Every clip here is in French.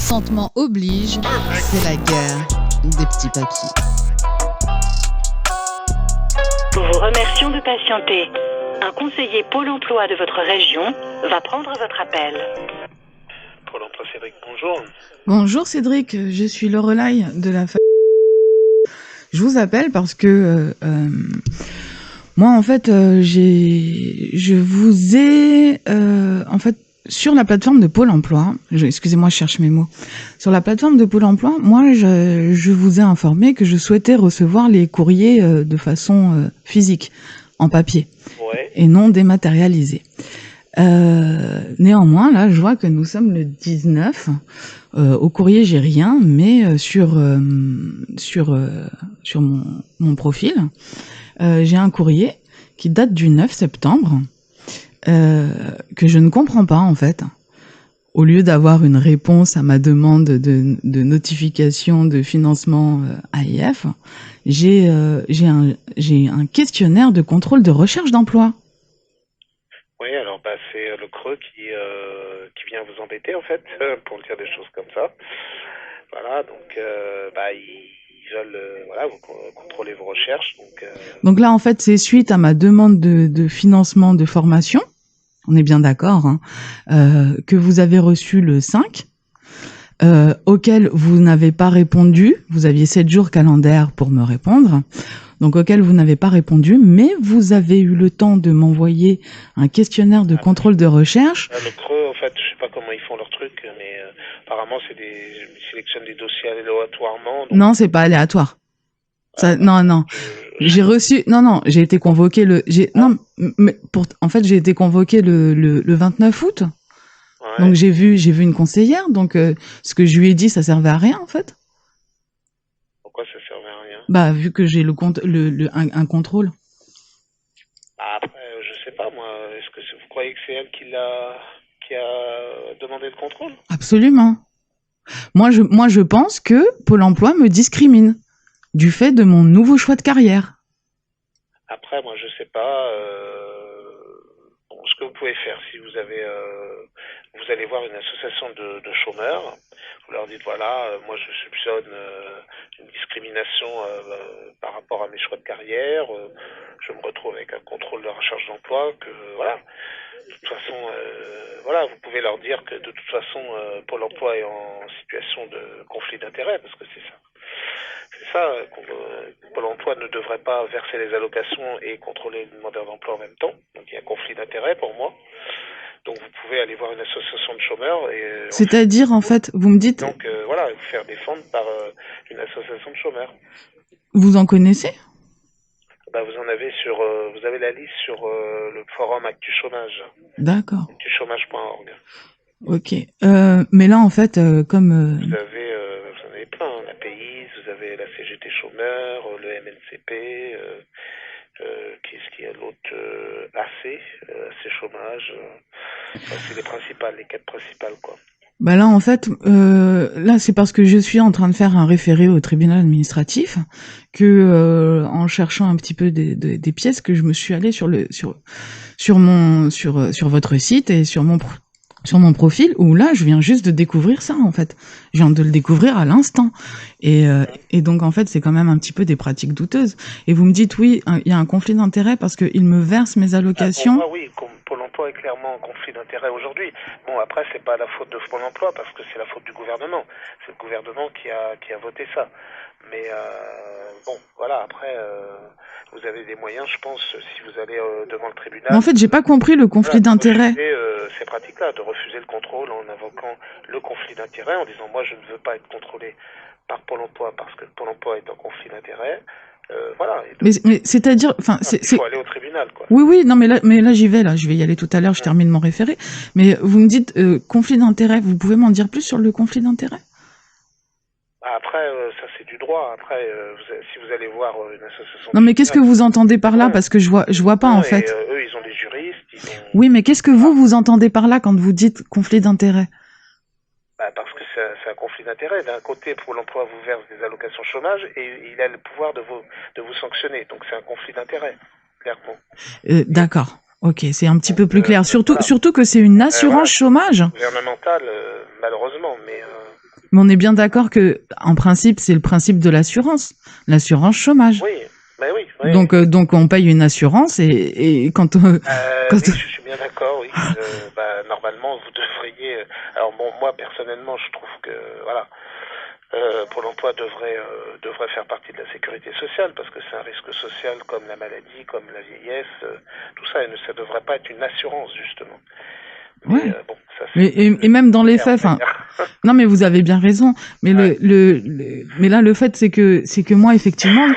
Consentement oblige, c'est la guerre des petits papiers. Nous vous remercions de patienter. Un conseiller Pôle emploi de votre région va prendre votre appel. Pôle emploi, Cédric, bonjour. Bonjour Cédric, je suis Lorelai de la Je vous appelle parce que moi en fait je vous ai en fait sur la plateforme de Pôle emploi, excusez-moi, je cherche mes mots. Sur la plateforme de Pôle emploi, moi je vous ai informé que je souhaitais recevoir les courriers de façon physique, en papier, Ouais. et non dématérialisé. Néanmoins, là, je vois que nous sommes le 19. Au courrier, j'ai rien, mais sur mon profil, j'ai un courrier qui date du 9 septembre que je ne comprends pas en fait. Au lieu d'avoir une réponse à ma demande de notification de financement AIF, j'ai un questionnaire de contrôle de recherche d'emploi. Oui, alors c'est le Creux qui vient vous embêter en fait, pour dire des choses comme ça. Voilà, donc ils veulent vous contrôler vos recherches. Donc là en fait c'est suite à ma demande de financement de formation, on est bien d'accord, hein, que vous avez reçu le 5, auquel vous n'avez pas répondu, vous aviez 7 jours calendaires pour me répondre. Donc auquel vous n'avez pas répondu, mais vous avez eu le temps de m'envoyer un questionnaire de contrôle de recherche. Le Creux, en fait, je sais pas comment ils font leur truc, mais apparemment ils sélectionnent des dossiers aléatoirement. Donc... Non, c'est pas aléatoire. Ça, non. J'ai été convoqué j'ai été convoqué le 29 août. Ouais. Donc j'ai vu une conseillère, donc ce que je lui ai dit, ça servait à rien en fait. Pourquoi ça servait à rien? Bah vu que j'ai un contrôle. Après, je sais pas moi, est-ce que vous croyez que c'est elle qui a demandé le contrôle? Absolument. Moi je pense que Pôle emploi me discrimine du fait de mon nouveau choix de carrière. Après, moi, je sais pas. Ce que vous pouvez faire, si vous avez, vous allez voir une association de chômeurs. Vous leur dites voilà, moi je soupçonne une discrimination par rapport à mes choix de carrière. Je me retrouve avec un contrôle de recherche d'emploi. Que voilà. De toute façon, vous pouvez leur dire que de toute façon, Pôle emploi est en situation de conflit d'intérêts, parce que c'est ça. C'est ça, Pôle emploi ne devrait pas verser les allocations et contrôler le demandeur d'emploi en même temps. Donc il y a un conflit d'intérêts pour moi. Donc vous pouvez aller voir une association de chômeurs. C'est-à-dire, en fait, vous me dites... Donc vous faire défendre par une association de chômeurs. Vous en connaissez ? Vous avez la liste sur le forum Actu Chômage. D'accord. Actuchômage.org. Ok. Mais là, en fait, comme... Vous en avez plein, hein, la PIS, vous avez la CGT Chômeur, le MNCP, qu'est-ce qu'il y a l'autre, AC Chômage. C'est les principales, les 4 principales, quoi. Bah là, en fait, là, c'est parce que je suis en train de faire un référé au tribunal administratif que, en cherchant un petit peu des pièces, que je me suis allée sur votre site et sur mon profil, où là, je viens juste de découvrir ça, en fait. Je viens de le découvrir à l'instant. Et donc, en fait, c'est quand même un petit peu des pratiques douteuses. Et vous me dites, oui, il y a un conflit d'intérêt parce qu'il me verse mes allocations. Pour moi, oui, Pôle emploi est clairement en conflit d'intérêt aujourd'hui. Bon, après, c'est pas la faute de Pôle emploi parce que c'est la faute du gouvernement. C'est le gouvernement qui a voté ça. Mais après, vous avez des moyens, je pense, si vous allez devant le tribunal. Mais en fait, j'ai pas compris le conflit d'intérêt. Ces pratiques-là, de refuser le contrôle en invoquant le conflit d'intérêt, en disant moi je ne veux pas être contrôlé par Pôle emploi parce que Pôle emploi est en conflit d'intérêt. Mais c'est-à-dire, enfin, il faut aller au tribunal, quoi. Oui, non, mais là j'y vais, là, je vais y aller tout à l'heure, je termine mon référé. Mais vous me dites conflit d'intérêt, vous pouvez m'en dire plus sur le conflit d'intérêt? Après, ça c'est du droit. Après, si vous allez voir une association... Non, mais qu'est-ce que vous entendez par là? Parce que je vois pas, en fait. Eux, ils ont des juristes, Oui, mais qu'est-ce que vous entendez par là quand vous dites conflit d'intérêt? Parce que c'est un conflit d'intérêt. D'un côté, Pôle emploi vous verse des allocations chômage et il a le pouvoir de vous sanctionner. Donc c'est un conflit d'intérêt, clairement. D'accord. Ok, c'est un petit peu plus clair. Surtout que c'est une assurance chômage. Gouvernementale, malheureusement, mais Mais on est bien d'accord que, en principe, c'est le principe de l'assurance chômage. Oui, ben oui. Oui. Donc on paye une assurance et quand oui, je suis bien d'accord, oui. Normalement, vous devriez... Alors bon, moi, personnellement, je trouve que, voilà, Pôle emploi devrait faire partie de la sécurité sociale parce que c'est un risque social comme la maladie, comme la vieillesse, tout ça, et ça ne devrait pas être une assurance, justement. Mais, ouais. bon, ça, et même dans les faits, enfin, non mais vous avez bien raison, mais ouais. Mais là le fait c'est que moi effectivement,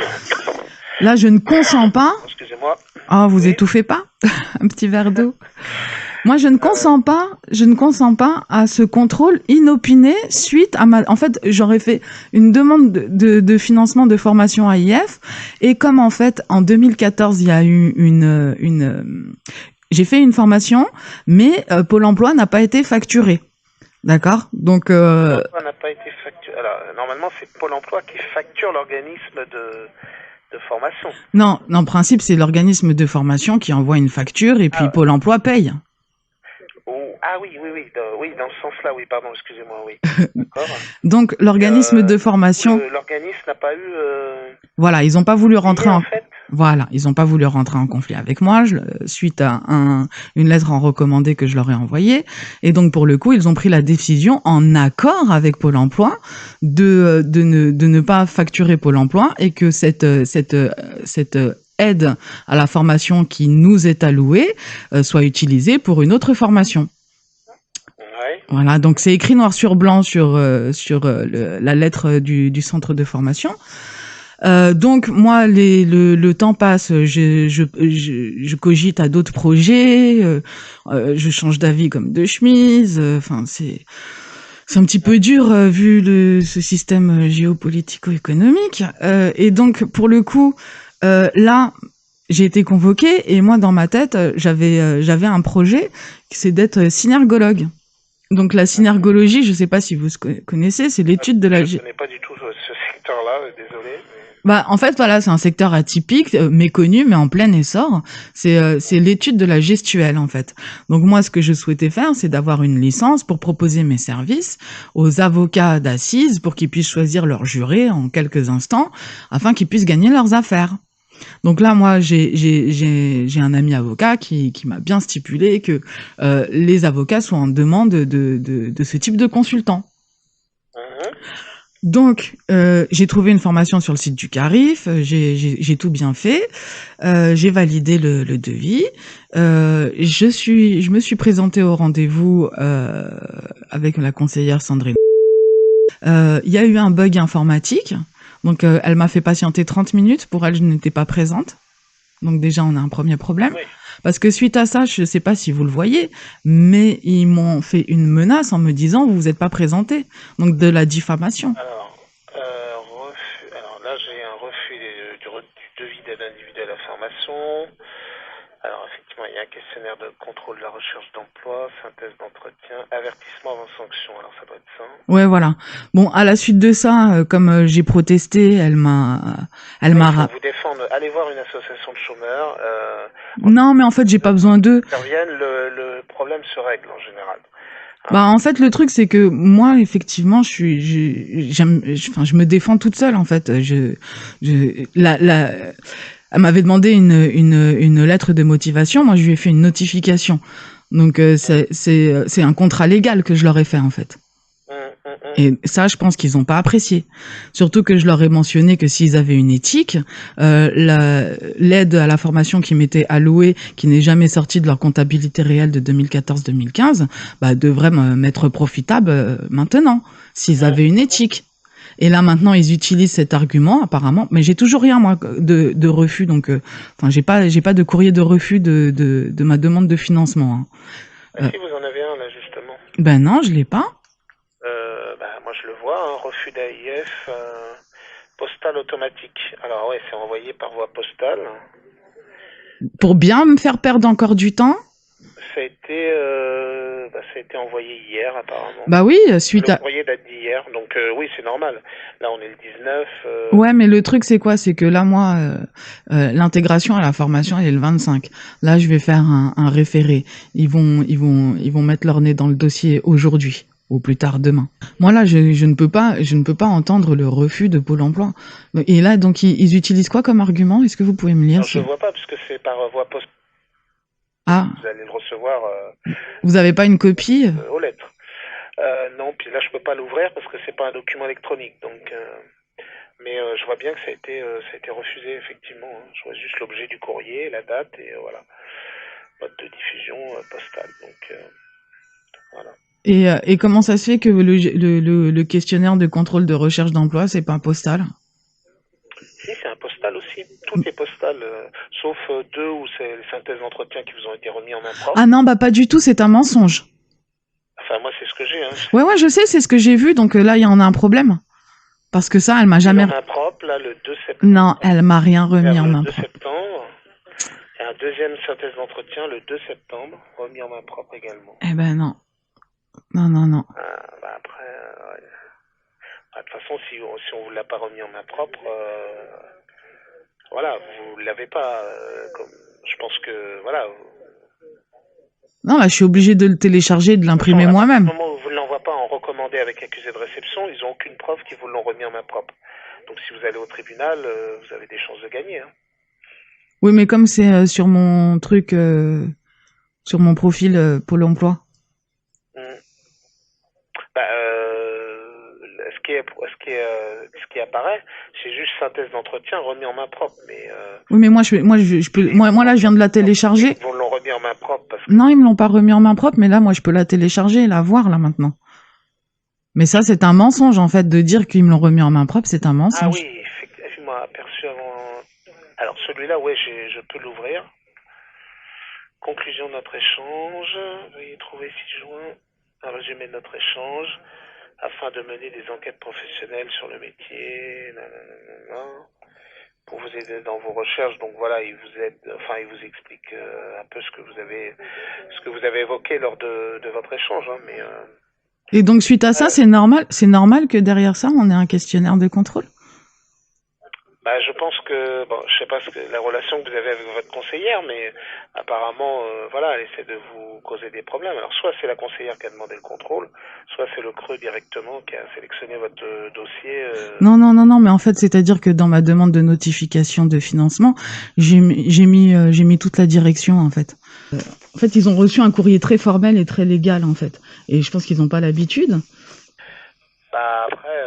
là je ne consens pas. Excusez-moi. Ah, vous étouffez pas? Un petit verre d'eau. Moi, je ne consens pas à ce contrôle inopiné suite à en fait, j'aurais fait une demande de financement de formation AIF et comme en fait, en 2014, il y a eu j'ai fait une formation, mais Pôle emploi n'a pas été facturé. D'accord? Donc, Pôle emploi n'a pas été facturé. Alors, normalement, c'est Pôle emploi qui facture l'organisme de formation. Non, en principe, c'est l'organisme de formation qui envoie une facture et puis Pôle emploi paye. Ah oui, dans ce sens-là, oui, pardon, excusez-moi, oui. D'accord. Donc, l'organisme de formation... L'organisme n'a pas eu... Voilà, ils n'ont pas voulu rentrer en fait. Voilà, ils n'ont pas voulu rentrer en conflit avec moi, suite à une lettre en recommandé que je leur ai envoyée. Et donc, pour le coup, ils ont pris la décision, en accord avec Pôle emploi, de ne pas facturer Pôle emploi et que cette aide à la formation qui nous est allouée soit utilisée pour une autre formation. Ouais. Voilà, donc c'est écrit noir sur blanc sur la lettre du centre de formation. Donc moi, le temps passe, je cogite à d'autres projets, je change d'avis comme de chemise. Enfin, c'est un petit peu dur vu ce système géopolitico-économique. Et donc pour le coup, là, j'ai été convoquée et moi dans ma tête, j'avais un projet, c'est d'être synergologue. Donc la synergologie, je sais pas si vous connaissez, c'est l'étude de la... Je connais pas du tout ce secteur-là, désolé. Bah en fait voilà, c'est un secteur atypique, méconnu mais en plein essor. C'est l'étude de la gestuelle en fait. Donc moi ce que je souhaitais faire, c'est d'avoir une licence pour proposer mes services aux avocats d'assises pour qu'ils puissent choisir leur juré en quelques instants afin qu'ils puissent gagner leurs affaires. Donc là, moi, j'ai un ami avocat qui m'a bien stipulé que les avocats sont en demande de ce type de consultant. Donc, j'ai trouvé une formation sur le site du CARIF, j'ai tout bien fait, j'ai validé le devis, je me suis présentée au rendez-vous avec la conseillère Sandrine. Il y a eu un bug informatique. Donc, elle m'a fait patienter 30 minutes. Pour elle, je n'étais pas présente. Donc, déjà, on a un premier problème. Oui. Parce que suite à ça, je ne sais pas si vous le voyez, mais ils m'ont fait une menace en me disant « vous n'êtes pas présenté ». Donc, de la diffamation. Alors là, j'ai un refus du devis d'aide individuelle à formation. Alors, effectivement, il y a un questionnaire de contrôle de la recherche d'emploi, synthèse d'entretien, avertissement avant sanction. Alors, ça doit être ça. Ouais, voilà. Bon, à la suite de ça, comme j'ai protesté, elle m'a... vous défendre. Allez voir une association de chômeurs. Non, mais en fait, j'ai pas besoin d'eux. Le problème se règle en général. Bah, en fait, le truc, c'est que moi, effectivement, je me défends toute seule, en fait. Elle m'avait demandé une lettre de motivation. Moi, je lui ai fait une notification. Donc, c'est un contrat légal que je leur ai fait, en fait. Et ça, je pense qu'ils n'ont pas apprécié. Surtout que je leur ai mentionné que s'ils avaient une éthique, l'aide à la formation qui m'était allouée, qui n'est jamais sortie de leur comptabilité réelle de 2014-2015, bah, devrait m'être profitable maintenant, s'ils avaient une éthique. Et là, maintenant, ils utilisent cet argument, apparemment. Mais j'ai toujours rien, moi, de refus. Donc, j'ai pas de courrier de refus de ma demande de financement. Hein. Si vous en avez un, là, justement. Ben non, je l'ai pas. Moi, je le vois, un refus d'AIF postal automatique. Alors, ouais, c'est envoyé par voie postale. Pour bien me faire perdre encore du temps? Ça a été envoyé hier, apparemment. Bah oui, suite à... Le courrier date d'hier, donc oui, c'est normal. Là, on est le 19. Ouais, mais le truc, c'est quoi? C'est que là, moi, l'intégration à la formation, elle est le 25. Là, je vais faire un référé. Ils vont mettre leur nez dans le dossier aujourd'hui. au plus tard demain. Moi là, je ne peux pas entendre le refus de Pôle emploi. Et là, donc, ils utilisent quoi comme argument? Est-ce que vous pouvez me lire Non, je ne vois pas, puisque c'est par voie postale. Ah, Vous allez le recevoir vous avez pas une copie? aux lettres. Non, puis là, je peux pas l'ouvrir parce que c'est pas un document électronique. Donc, mais je vois bien que ça a été refusé, effectivement. Hein. Je vois juste l'objet du courrier, la date, et voilà. Mode de diffusion postale. Donc, voilà. Et comment ça se fait que le questionnaire de contrôle de recherche d'emploi, c'est pas postal? Si, c'est un postal aussi. Tout est postal, sauf deux où c'est les synthèses d'entretien qui vous ont été remis en main propre. Ah non, bah pas du tout, c'est un mensonge. Enfin, moi, c'est ce que j'ai. Hein. Ouais, je sais, c'est ce que j'ai vu, donc là, il y en a un problème. Parce que ça, elle m'a jamais... En main propre, là, le 2 septembre. Non, elle m'a rien remis en main Le 2 propre. septembre. Et un deuxième synthèse d'entretien le 2 septembre, remis en main propre également. Eh ben non. Non. Bah après, ouais. Bah, de toute façon, si on vous l'a pas remis en main propre, voilà, vous l'avez pas. Comme, je pense que, voilà. Non, là, je suis obligée de le télécharger et de l'imprimer moi-même. Au moment où vous ne l'envoyez pas en recommandé avec accusé de réception, ils n'ont aucune preuve qu'ils vous l'ont remis en main propre. Donc si vous allez au tribunal, vous avez des chances de gagner. Hein. Oui, mais comme c'est sur mon truc, sur mon profil Pôle emploi. Bah, ce qui apparaît, c'est juste synthèse d'entretien remis en main propre. Mais oui, mais moi là, je viens de la télécharger. Ils vous l'ont remis en main propre parce que... Non, ils me l'ont pas remis en main propre, mais là, moi, je peux la télécharger et la voir là maintenant. Mais ça, c'est un mensonge en fait de dire qu'ils me l'ont remis en main propre, c'est un mensonge. Ah oui, effectivement, aperçu avant. Alors celui-là, ouais, je peux l'ouvrir. Conclusion de notre échange. Veuillez trouver 6 juin un résumé de notre échange afin de mener des enquêtes professionnelles sur le métier. Pour vous aider dans vos recherches. Donc voilà, il vous explique un peu ce que vous avez évoqué lors de votre échange. Hein, mais et donc suite à ça, c'est normal que derrière ça, on ait un questionnaire de contrôle. Bah, je pense que, bon, je sais pas la relation que vous avez avec votre conseillère, mais apparemment, voilà, elle essaie de vous causer des problèmes. Alors, soit c'est la conseillère qui a demandé le contrôle, soit c'est le Creux directement qui a sélectionné votre dossier. Non, mais en fait, c'est-à-dire que dans ma demande de notification de financement, j'ai mis toute la direction, en fait. En fait, ils ont reçu un courrier très formel et très légal, en fait. Et je pense qu'ils n'ont pas l'habitude. Bah, après,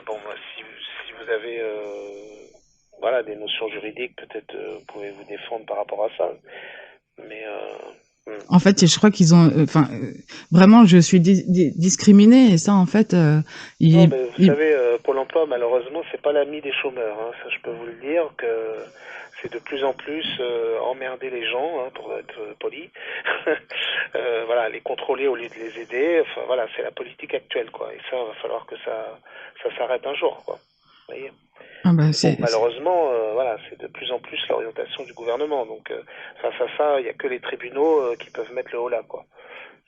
bon, si vous avez, voilà, des notions juridiques, peut-être vous pouvez vous défendre par rapport à ça. Mais en fait, je crois qu'ils ont, vraiment, je suis discriminée et ça, en fait, non, mais vous savez, Pôle Emploi, malheureusement, c'est pas l'ami des chômeurs. Hein. Ça, je peux vous le dire que c'est de plus en plus emmerder les gens, hein, pour être poli. Voilà, les contrôler au lieu de les aider. Enfin, voilà, c'est la politique actuelle, quoi. Et ça, va falloir que ça s'arrête un jour, quoi. Vous voyez. Ah bah, bon, malheureusement, voilà, c'est de plus en plus l'orientation du gouvernement. Donc, face à ça, il n'y a que les tribunaux qui peuvent mettre le haut là, quoi,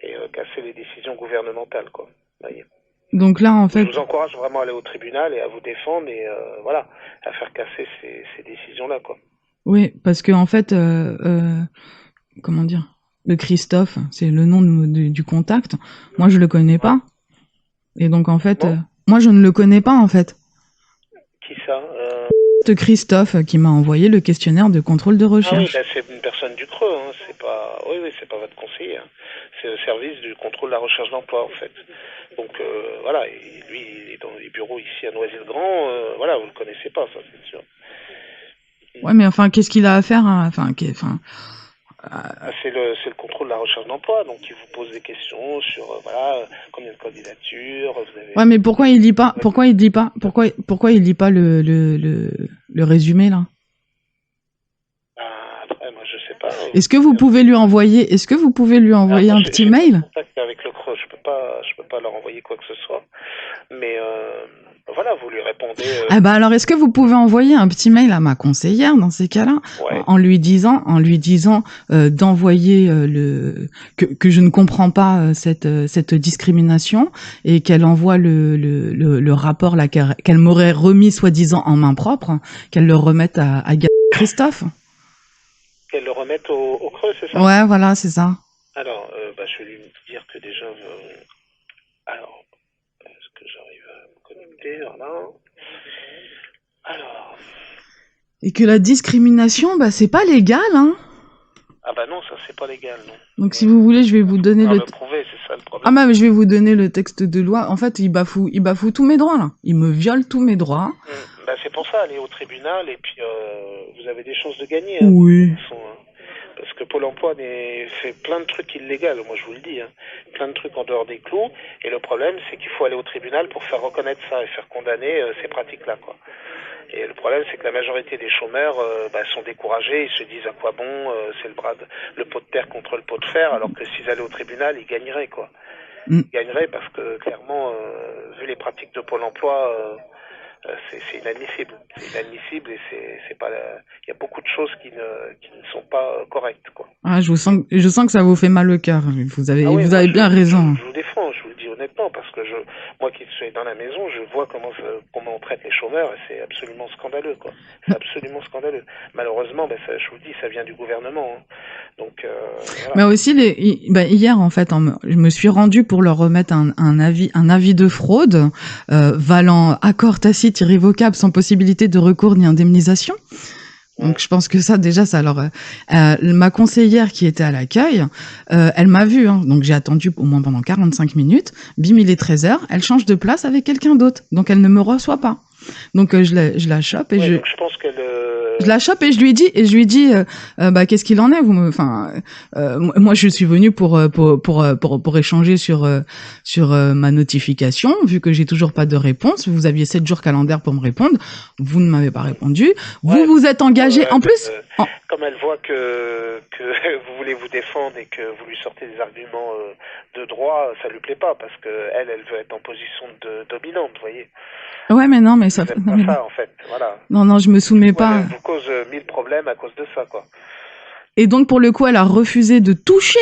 et casser les décisions gouvernementales, quoi. Voyez. Donc là, en fait, je vous encourage vraiment à aller au tribunal et à vous défendre et voilà, à faire casser ces décisions-là, quoi. Oui, parce que en fait, comment dire, le Christophe, c'est le nom du contact. Moi, je le connais pas, et donc en fait, moi, je ne le connais pas, en fait. Qui ça Christophe qui m'a envoyé le questionnaire de contrôle de recherche. Ah oui, bah, c'est une personne du Creux, hein. C'est pas, oui, c'est pas votre conseiller. Hein. C'est le service du contrôle de la recherche d'emploi, en fait. Donc voilà, et lui, il est dans les bureaux ici à Noisy-le-Grand. Voilà, vous le connaissez pas, ça, c'est sûr. Ouais, mais enfin, qu'est-ce qu'il a à faire, hein, c'est le contrôle de la recherche d'emploi, donc il vous pose des questions sur voilà, combien de candidatures vous avez. Ouais, mais pourquoi il lit pas le résumé là? Après, moi je sais pas. Est-ce que vous pouvez lui envoyer un petit mail? Contact avec le Creux, je peux pas leur envoyer quoi que ce soit, mais voilà, vous lui répondez. Ah bah alors, est-ce que vous pouvez envoyer un petit mail à ma conseillère dans ces cas-là, en lui disant d'envoyer que je ne comprends pas cette discrimination et qu'elle envoie le rapport là qu'elle m'aurait remis soi-disant en main propre, qu'elle le remette à Christophe. Qu'elle le remette au Creux, c'est ça? Ouais, voilà, c'est ça. Alors, je vais lui dire que déjà, Alors, est-ce que j'arrive à me connecter? Voilà. Alors. Et que la discrimination, bah, c'est pas légal, hein. Ah bah non, ça c'est pas légal, non. Donc si vous voulez, je vais vous donner le... prouver, c'est ça le problème. Ah bah, je vais vous donner le texte de loi. En fait, il bafoue tous mes droits, là. Il me viole tous mes droits. Bah c'est pour ça, allez au tribunal et puis vous avez des chances de gagner. Hein, oui. De toute façon, hein. Parce que Pôle emploi fait plein de trucs illégaux, moi je vous le dis. Hein. Plein de trucs en dehors des clous. Et le problème, c'est qu'il faut aller au tribunal pour faire reconnaître ça et faire condamner ces pratiques-là, quoi. Et le problème, c'est que la majorité des chômeurs sont découragés, ils se disent à quoi bon, c'est le pot de terre contre le pot de fer, alors que s'ils allaient au tribunal, ils gagneraient, quoi. Ils gagneraient parce que clairement, vu les pratiques de Pôle emploi, c'est inadmissible. C'est inadmissible et c'est pas. Il y a beaucoup de choses qui ne sont pas correctes, quoi. Ah, je sens que ça vous fait mal au cœur. Vous avez bien raison. Je vous défends, je vous le dis honnêtement, parce que moi qui suis dans la maison, je vois comment on traite les chômeurs et c'est absolument scandaleux, quoi. C'est absolument scandaleux. Malheureusement, je vous le dis, ça vient du gouvernement. Hein. Donc, voilà. Mais aussi, hier, en fait, je me suis rendue pour leur remettre un avis de fraude, valant accord tacite irrévocable sans possibilité de recours ni indemnisation. Donc je pense que ça déjà ça alors ma conseillère qui était à l'accueil, elle m'a vue hein, donc j'ai attendu au moins pendant 45 minutes, bim il est 13h, elle change de place avec quelqu'un d'autre. Donc elle ne me reçoit pas. Donc je la chope et donc je pense qu'elle je la chope et je lui dis bah qu'est-ce qu'il en est moi je suis venue pour échanger sur ma notification vu que j'ai toujours pas de réponse. Vous aviez 7 jours calendaires pour me répondre, vous ne m'avez pas répondu. Vous êtes engagé en plus comme elle voit que vous voulez vous défendre et que vous lui sortez des arguments de droit, ça lui plaît pas parce que elle veut être en position dominante, vous voyez. Ouais, mais non, mais ça. Non, mais ça, en fait, voilà. Non, je me soumets pas. Elle vous cause 1000 problèmes à cause de ça, quoi. Et donc, pour le coup, elle a refusé de toucher,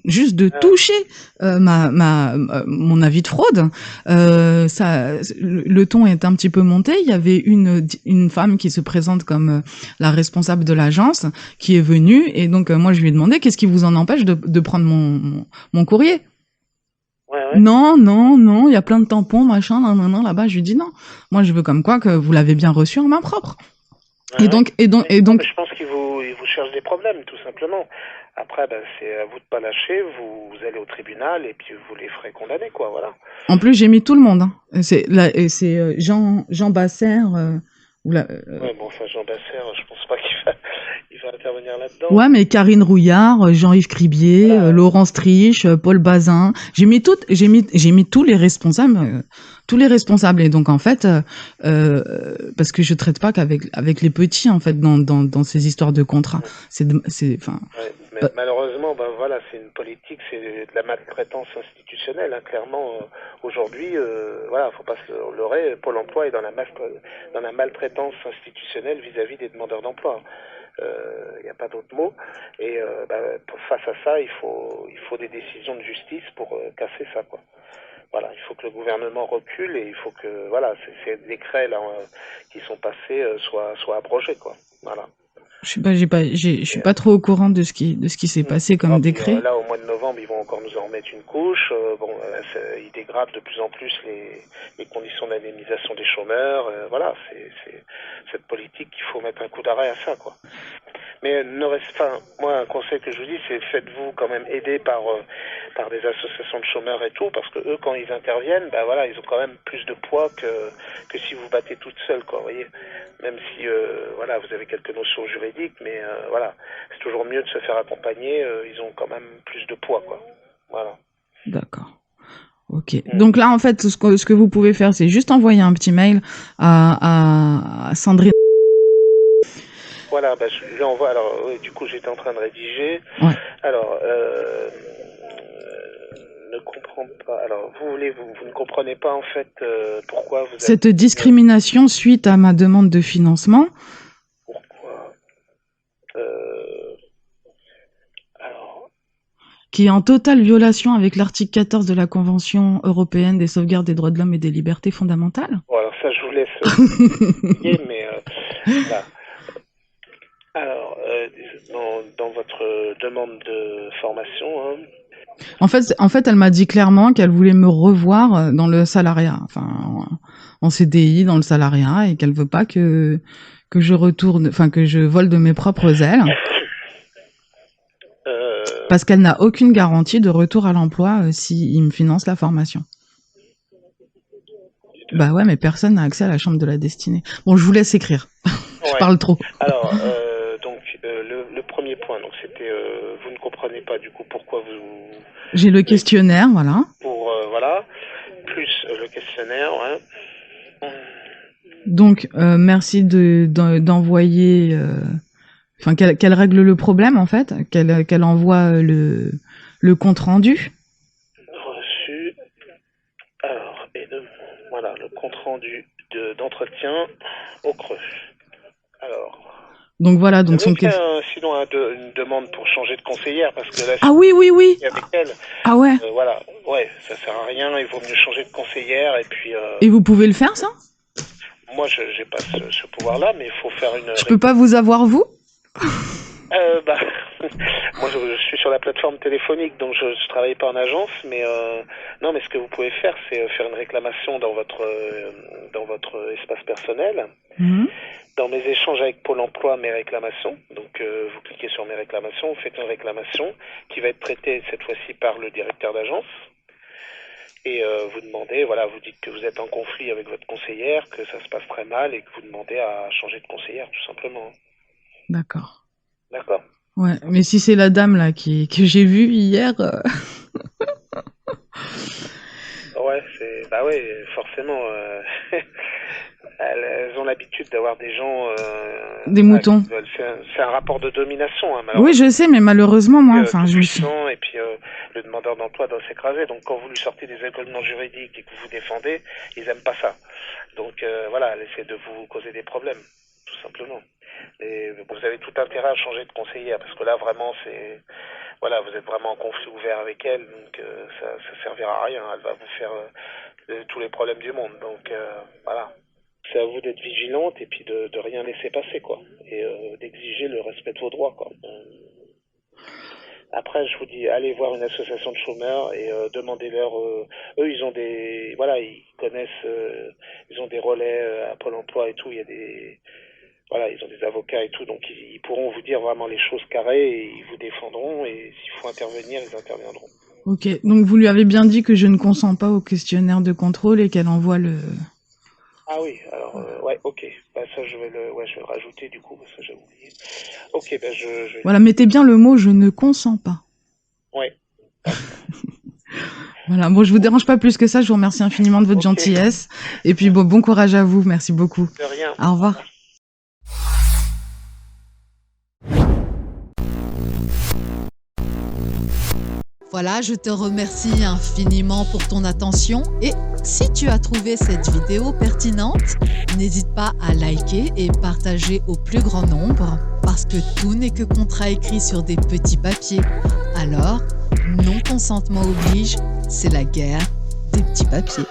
juste de toucher mon avis de fraude. Le ton est un petit peu monté. Il y avait une femme qui se présente comme la responsable de l'agence qui est venue. Et donc, moi, je lui ai demandé qu'est-ce qui vous en empêche de prendre mon courrier. Ouais. Non, il y a plein de tampons, machin, là-bas. Je lui dis non. Moi, je veux comme quoi que vous l'avez bien reçu en main propre. Ouais, et donc. Je pense qu'il vous cherche des problèmes, tout simplement. Après, c'est à vous de pas lâcher. Vous allez au tribunal et puis vous les ferez condamner, quoi, voilà. En plus, j'ai mis tout le monde. Hein. C'est Jean Basser. Ouais, bon, ça, Jean Basser, je pense pas qu'il va intervenir là-dedans. Ouais, mais Karine Rouillard, Jean-Yves Cribier, voilà. Laurence Triche, Paul Bazin. J'ai mis tous les responsables. Et donc en fait, parce que je traite pas qu'avec les petits en fait dans ces histoires de contrats. Malheureusement, voilà, c'est une politique, c'est de la maltraitance institutionnelle. Hein, clairement, aujourd'hui, voilà, faut pas se leurrer. Pôle Emploi est dans la maltraitance institutionnelle vis-à-vis des demandeurs d'emploi. Il n'y a pas d'autre mot. Et face à ça, il faut des décisions de justice pour casser ça, quoi. Voilà, il faut que le gouvernement recule et il faut que ces décrets là qui sont passés soient abrogés, quoi. Voilà. Je suis pas trop au courant de ce qui s'est passé comme décret. Là, au mois de novembre, ils vont encore nous en remettre une couche. Ils dégradent de plus en plus les conditions d'indemnisation des chômeurs. Voilà, c'est cette politique qu'il faut mettre un coup d'arrêt à ça, quoi. Mais moi, un conseil que je vous dis, c'est faites-vous quand même aider par des associations de chômeurs et tout, parce que eux, quand ils interviennent, ils ont quand même plus de poids que si vous battez toute seule, quoi, vous voyez. Même si, vous avez quelques notions juridiques, mais voilà, c'est toujours mieux de se faire accompagner. Ils ont quand même plus de poids, quoi. Voilà. D'accord. Ok. Donc là, en fait, ce que vous pouvez faire, c'est juste envoyer un petit mail à Sandrine. Voilà, je lui envoie. Alors, du coup, j'étais en train de rédiger. Ouais. Alors, ne comprends pas. Alors, vous ne comprenez pas en fait pourquoi vous cette discrimination suite à ma demande de financement. Pourquoi Alors. Qui est en totale violation avec l'article 14 de la Convention européenne des sauvegardes des droits de l'homme et des libertés fondamentales. Bon, alors ça, je vous laisse mais là. Alors, dans votre demande de formation, hein, En fait, elle m'a dit clairement qu'elle voulait me revoir dans le salariat, enfin en CDI dans le salariat, et qu'elle veut pas que je retourne, enfin que je vole de mes propres ailes, parce qu'elle n'a aucune garantie de retour à l'emploi si il me finance la formation. Bah ouais, mais personne n'a accès à la chambre de la destinée. Bon, je vous laisse écrire. Je parle trop. Alors, donc, le premier point, donc c'était, vous ne comprenez pas du coup pourquoi vous... J'ai le questionnaire, voilà. Voilà, plus le questionnaire, ouais. Donc, merci d'envoyer... Enfin, qu'elle règle le problème, en fait, qu'elle envoie le compte-rendu. Reçu. Alors, voilà, le compte-rendu d'entretien au creux. Alors... Donc voilà, donc son sinon une demande pour changer de conseillère, parce que là, ah oui. Avec elle, ah ouais. Voilà, ouais, ça sert à rien, il vaut mieux changer de conseillère, et puis... Et vous pouvez le faire, ça? Moi, j'ai pas ce pouvoir-là, mais il faut faire une... Je peux pas vous avoir, vous? Moi, je suis sur la plateforme téléphonique, donc je travaille pas en agence, mais non, mais ce que vous pouvez faire, c'est faire une réclamation dans votre espace personnel. Mmh. Dans mes échanges avec Pôle emploi, mes réclamations, donc vous cliquez sur mes réclamations, vous faites une réclamation qui va être traitée cette fois-ci par le directeur d'agence, et vous demandez, voilà, vous dites que vous êtes en conflit avec votre conseillère, que ça se passe très mal, et que vous demandez à changer de conseillère, tout simplement. D'accord. D'accord. Ouais, mais si c'est la dame là que j'ai vue hier... Ouais, bah ouais, forcément... Elles ont l'habitude d'avoir des gens... des moutons. C'est un rapport de domination. Hein, oui, je sais, mais malheureusement, moi... enfin, je suis... Et puis, le demandeur d'emploi doit s'écraser. Donc, quand vous lui sortez des écolements juridiques et que vous défendez, ils n'aiment pas ça. Donc, voilà, elle essaie de vous causer des problèmes, tout simplement. Et vous avez tout intérêt à changer de conseillère, parce que là, vraiment, c'est... Voilà, vous êtes vraiment en conflit ouvert avec elle, donc ça servira à rien. Elle va vous faire tous les problèmes du monde. Donc, voilà. C'est à vous d'être vigilante et puis de rien laisser passer, quoi. Et d'exiger le respect de vos droits, quoi. Après, je vous dis, allez voir une association de chômeurs et demandez-leur... eux, ils ont des... Voilà, ils connaissent... ils ont des relais à Pôle emploi et tout. Il y a des... Voilà, ils ont des avocats et tout. Donc, ils pourront vous dire vraiment les choses carrées et ils vous défendront. Et s'il faut intervenir, ils interviendront. Ok, donc vous lui avez bien dit que je ne consens pas au questionnaire de contrôle et qu'elle envoie le... Ah oui, alors, ouais, ok. Bah, ça, je vais le rajouter, du coup, parce que j'ai oublié. Ok, bah, je... Voilà, mettez bien le mot « je ne consens pas ». Ouais. Voilà, bon, je vous dérange pas plus que ça. Je vous remercie infiniment de votre gentillesse. Et puis, bon courage à vous. Merci beaucoup. De rien. Au revoir. Voilà, je te remercie infiniment pour ton attention et si tu as trouvé cette vidéo pertinente, n'hésite pas à liker et partager au plus grand nombre parce que tout n'est que contrat écrit sur des petits papiers. Alors, non-consentement oblige, c'est la guerre des petits papiers.